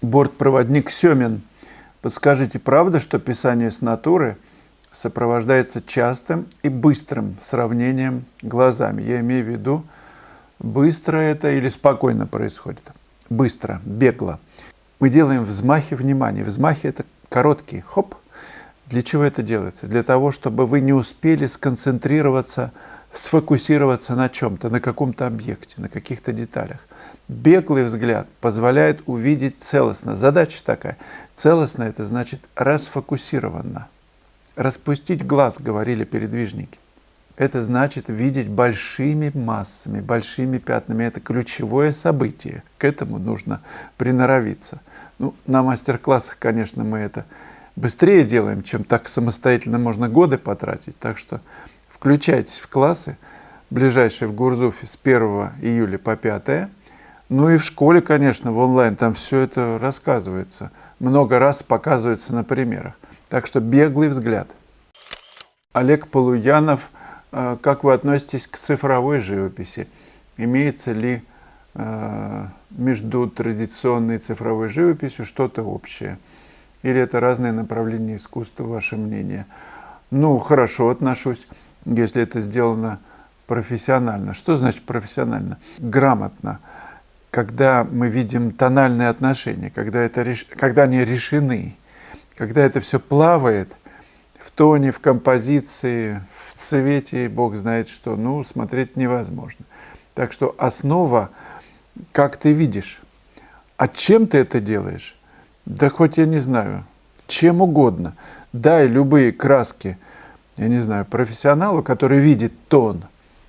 Бортпроводник Семин. Подскажите, правда, что писание с натуры сопровождается частым и быстрым сравнением глазами? Я имею в виду, быстро это или спокойно происходит? Быстро, бегло. Мы делаем взмахи внимания. Взмахи – это короткие. Хоп. Для чего это делается? Для того, чтобы вы не успели сконцентрироваться, сфокусироваться на чем-то, на каком-то объекте, на каких-то деталях. Беглый взгляд позволяет увидеть целостно. Задача такая. Целостно – это значит расфокусированно. Распустить глаз, говорили передвижники. Это значит видеть большими массами, большими пятнами. Это ключевое событие. К этому нужно приноровиться. На мастер-классах, конечно, мы это быстрее делаем, чем так самостоятельно можно годы потратить. Так что включайтесь в классы, ближайшие в Гурзуфе с 1 июля по 5. Ну и в школе, конечно, в онлайн, там все это рассказывается. Много раз показывается на примерах. Так что беглый взгляд. Олег Полуянов, как вы относитесь к цифровой живописи? Имеется ли между традиционной и цифровой живописью что-то общее? Или это разные направления искусства, ваше мнение? Хорошо отношусь, если это сделано профессионально. Что значит профессионально? Грамотно. Когда мы видим тональные отношения, когда они решены, когда это все плавает в тоне, в композиции, в цвете, Бог знает что, смотреть невозможно. Так что основа, как ты видишь. А чем ты это делаешь? Да хоть я не знаю, чем угодно. Дай любые краски, я не знаю, профессионалу, который видит тон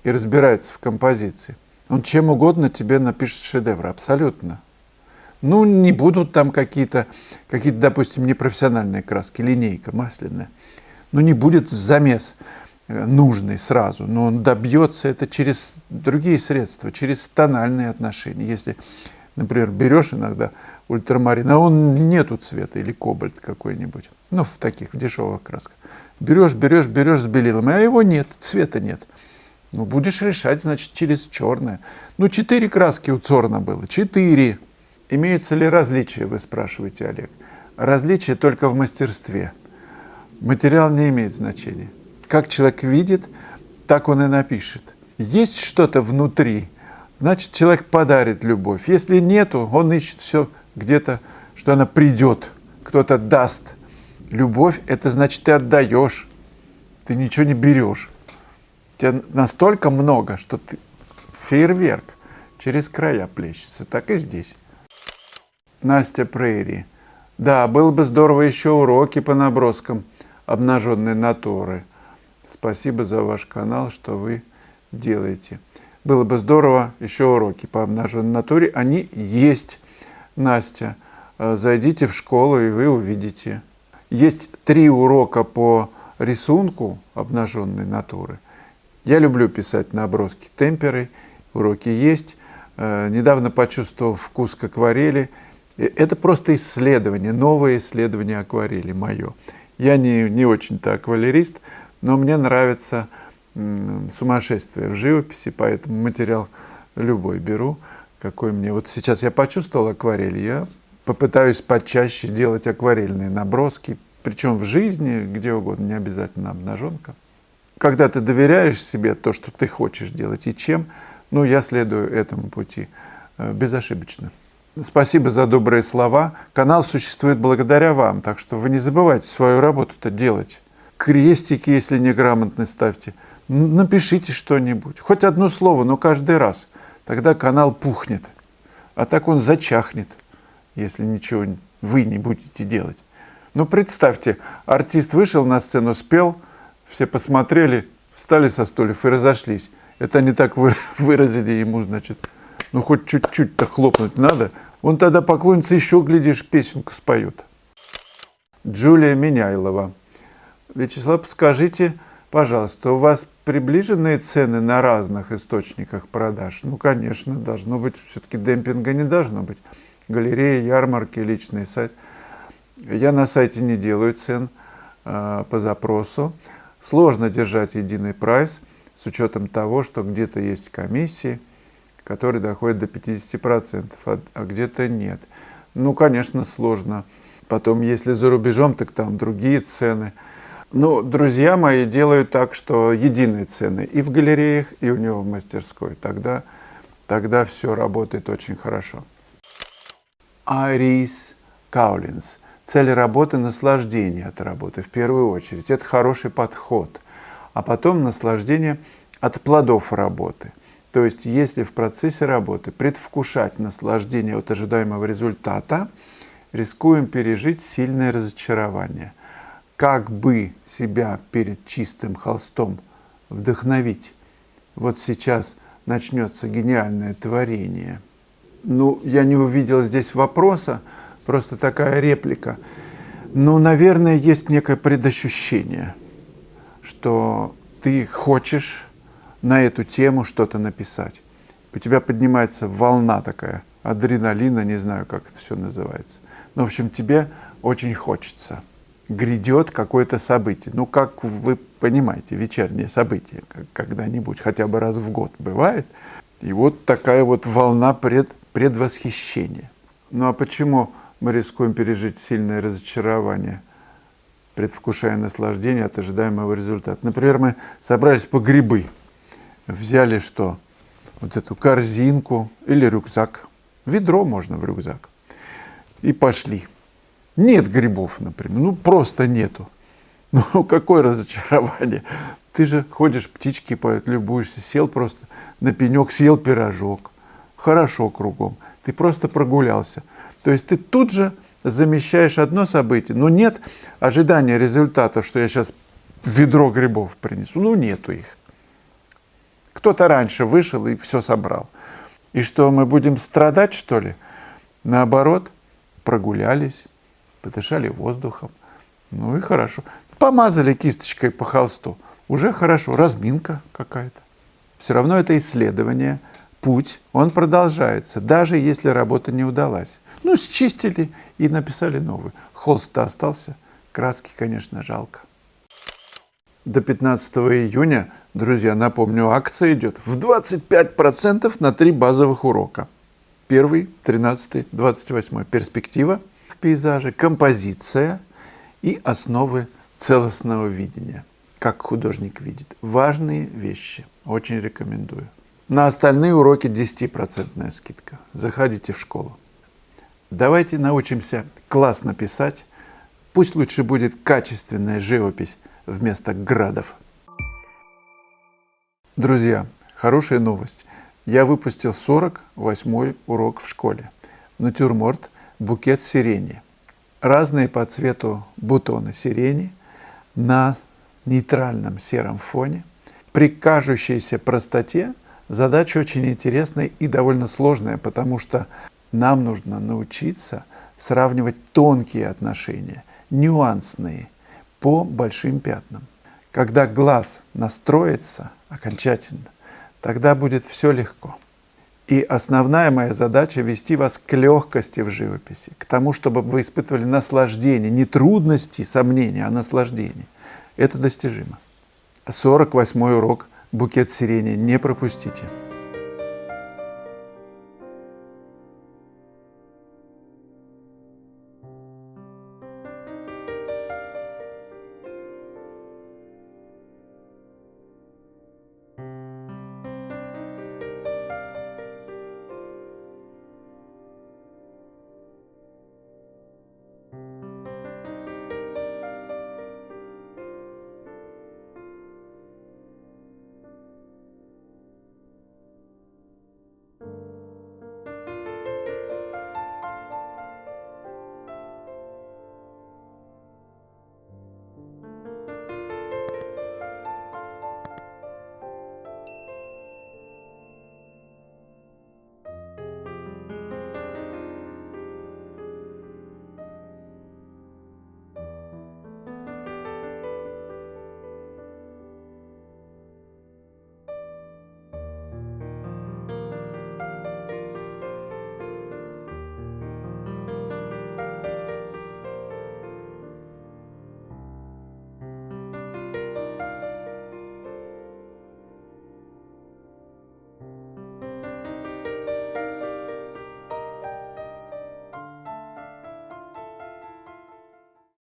и разбирается в композиции. Он чем угодно тебе напишет шедевр, абсолютно. Не будут там какие-то, допустим, непрофессиональные краски, линейка масляная. Не будет замес нужный сразу, но он добьется это через другие средства, через тональные отношения. Если, например, берешь иногда ультрамарин, а он нету цвета, или кобальт какой-нибудь, в дешевых красках. Берешь с белилом, а его нет, цвета нет. Будешь решать, значит, через черное. 4 краски у Цорна было. 4. Имеются ли различия, вы спрашиваете, Олег? Различия только в мастерстве. Материал не имеет значения. Как человек видит, так он и напишет. Есть что-то внутри, значит, человек подарит любовь. Если нету, он ищет все где-то, что она придет, кто-то даст. Любовь – это значит, ты отдаешь, ты ничего не берешь. Тебя настолько много, что ты фейерверк через края плещется. Так и здесь. Настя Прейри. Да, было бы здорово еще уроки по наброскам обнаженной натуры. Спасибо за ваш канал, что вы делаете. Было бы здорово еще уроки по обнаженной натуре. Они есть, Настя. Зайдите в школу, и вы увидите. Есть 3 урока по рисунку обнаженной натуры. Я люблю писать наброски темперой, уроки есть. Недавно почувствовал вкус к акварели. Это просто исследование, новое исследование акварели мое. Я не очень-то аквалерист, но мне нравится сумасшествие в живописи, поэтому материал любой беру, какой мне. Вот сейчас я почувствовал акварель, я попытаюсь почаще делать акварельные наброски, причем в жизни, где угодно, не обязательно обнаженка. Когда ты доверяешь себе то, что ты хочешь делать и чем, я следую этому пути безошибочно. Спасибо за добрые слова. Канал существует благодаря вам, так что вы не забывайте свою работу-то делать. Крестики, если неграмотно ставьте. Напишите что-нибудь, хоть одно слово, но каждый раз. Тогда канал пухнет, а так он зачахнет, если ничего вы не будете делать. Представьте, артист вышел на сцену, спел, все посмотрели, встали со стульев и разошлись. Это они так выразили ему, значит, хоть чуть-чуть-то хлопнуть надо. Он тогда поклонится, еще, глядишь, песенку споет. Джулия Меняйлова. Вячеслав, скажите, пожалуйста, у вас приближенные цены на разных источниках продаж? Конечно, должно быть, все-таки демпинга не должно быть. Галереи, ярмарки, личный сайт. Я на сайте не делаю цен по запросу. Сложно держать единый прайс с учетом того, что где-то есть комиссии, которые доходят до 50%, а где-то нет. Ну, конечно, сложно. Потом, если за рубежом, так там другие цены. Ну, друзья мои делают так, что единые цены и в галереях, и у него в мастерской. Тогда все работает очень хорошо. Айрис Каулинс. Цель работы – наслаждение от работы в первую очередь. Это хороший подход. А потом наслаждение от плодов работы. То есть, если в процессе работы предвкушать наслаждение от ожидаемого результата, рискуем пережить сильное разочарование. Как бы себя перед чистым холстом вдохновить? Вот сейчас начнется гениальное творение. Ну, я не увидел здесь вопроса, просто такая реплика. Ну, наверное, есть некое предощущение, что ты хочешь на эту тему что-то написать. У тебя поднимается волна такая, адреналина, не знаю, как это все называется. Но, в общем, тебе очень хочется. Грядет какое-то событие. Ну, как вы понимаете, вечернее событие когда-нибудь, хотя бы раз в год бывает. И вот такая вот волна предвосхищения. Ну, а почему мы рискуем пережить сильное разочарование, предвкушая наслаждение от ожидаемого результата? Например, мы собрались по грибы. Взяли что? Вот эту корзинку или рюкзак. Ведро можно в рюкзак. И пошли. Нет грибов, например. Ну, просто нету. Ну, какое разочарование. Ты же ходишь, птички поют, любуешься, сел просто на пенек, съел пирожок. Хорошо кругом. Ты просто прогулялся. То есть ты тут же замещаешь одно событие. Но нет ожидания результатов, что я сейчас ведро грибов принесу. Ну, нету их. Кто-то раньше вышел и все собрал. И что, мы будем страдать, что ли? Наоборот, прогулялись, подышали воздухом. Ну и хорошо. Помазали кисточкой по холсту. Уже хорошо. Разминка какая-то. Все равно это исследование, путь, он продолжается, даже если работа не удалась. Ну, счистили и написали новый. Холст-то остался. Краски, конечно, жалко. До 15 июня, друзья, напомню, акция идет в 25% на 3 базовых урока. 1, 13, 28. Перспектива в пейзаже, композиция и основы целостного видения. Как художник видит. Важные вещи. Очень рекомендую. На остальные уроки 10% скидка. Заходите в школу. Давайте научимся классно писать. Пусть лучше будет качественная живопись вместо градов. Друзья, хорошая новость. Я выпустил 48-й урок в школе. Натюрморт «Букет сирени». Разные по цвету бутоны сирени на нейтральном сером фоне. При кажущейся простоте задача очень интересная и довольно сложная, потому что нам нужно научиться сравнивать тонкие отношения, нюансные, по большим пятнам. Когда глаз настроится окончательно, тогда будет все легко. И основная моя задача – вести вас к легкости в живописи, к тому, чтобы вы испытывали наслаждение, не трудности, сомнения, а наслаждение. Это достижимо. 48-й урок «Букет сирени» не пропустите.